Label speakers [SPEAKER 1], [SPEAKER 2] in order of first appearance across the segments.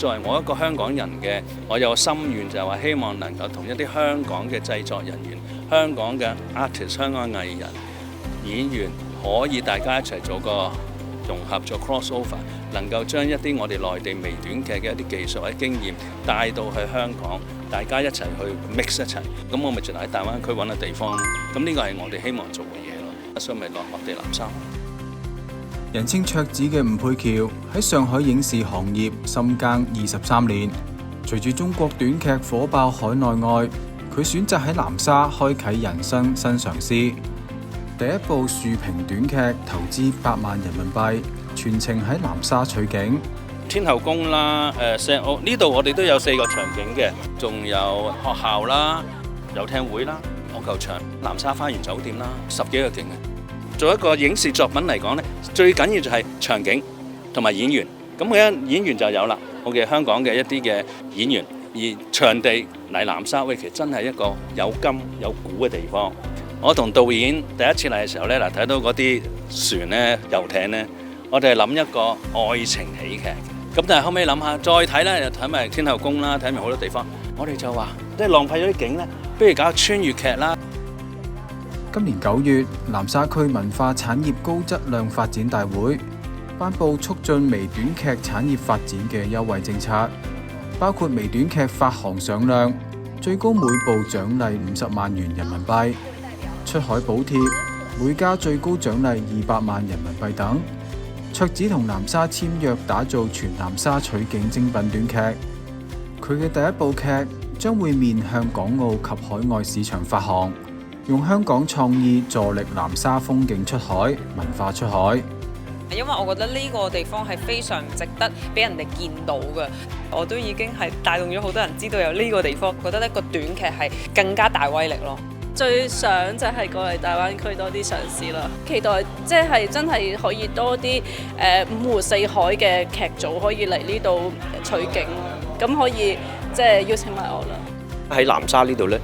[SPEAKER 1] 作為我一個香港人嘅，我有個心願就係話希望能夠同一啲香港嘅製作人員、香港嘅 artist、香港嘅藝人、演員可以大家一齊做個融合，做 crossover， 能夠將一啲我哋內地微短劇嘅一啲技術或者經驗帶到去香港，大家一齊去 mix 一齊。咁我咪就喺大灣區揾個地方。咁呢個係我哋希望做嘅嘢咯。所以咪落地南沙。
[SPEAKER 2] 人稱卓子嘅吳佩僑喺上海影視行業深耕23年，隨住中國短劇火爆海內外，佢選擇喺南沙開啟人生新嘗試。第一部樹屏短劇投資8萬人民幣，全程喺南沙取景。
[SPEAKER 1] 天后宮啦，石澳呢度我哋都有4個場景嘅，仲有學校啦、有廳會啦、網球場、南沙花園酒店啦，10幾個景嘅。做一個影視作品嚟講呢，最緊要就係場景同埋演員。咁佢一演員就有啦，我嘅香港嘅一啲嘅演員，而場地嚟南沙，其實真係一個有金有古嘅地方。我同導演第一次嚟嘅時候呢，睇到嗰啲船呢、遊艇呢，我哋係諗一個愛情喜劇。咁但係後尾諗下，再睇呢，又睇埋天后宮啦，睇埋好多地方，我哋就話即係浪費咗啲景呢，不如搞穿越劇啦。
[SPEAKER 2] 今年9月，南沙區文化產業高質量發展大會頒布促進微短劇產業發展嘅優惠政策，包括微短劇發行上量，最高每部獎勵50萬元人民幣，出海補貼，每家最高獎勵200萬人民幣等。卓子同南沙簽約打造全南沙取景精品短劇，佢嘅第一部劇將會面向港澳及海外市場發行，用香港創意助力南沙風景出海、文化出海。
[SPEAKER 3] 因為我覺得呢個地方係非常值得俾人哋見到嘅，我都已經係帶動咗好多人知道有呢個地方，覺得呢個短劇係更加大威力咯。
[SPEAKER 4] 最想就係過嚟大灣區多啲嘗試啦，期待即係真係可以多啲五湖四海嘅劇組可以嚟呢度取景，咁可以即係邀請埋我啦。
[SPEAKER 5] 喺南沙呢度呢，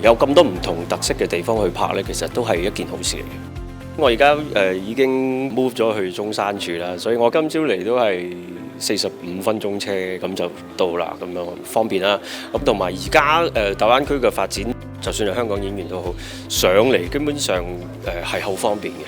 [SPEAKER 5] 有咁多唔同特色嘅地方去拍呢，其實都係一件好事嚟嘅。我而家已經 move 咗去中山住啦，所以我今朝嚟都係45分鐘車咁就到啦，咁樣方便啦。咁同埋而家大灣區嘅發展，就算係香港演員都好，上嚟基本上係好方便嘅。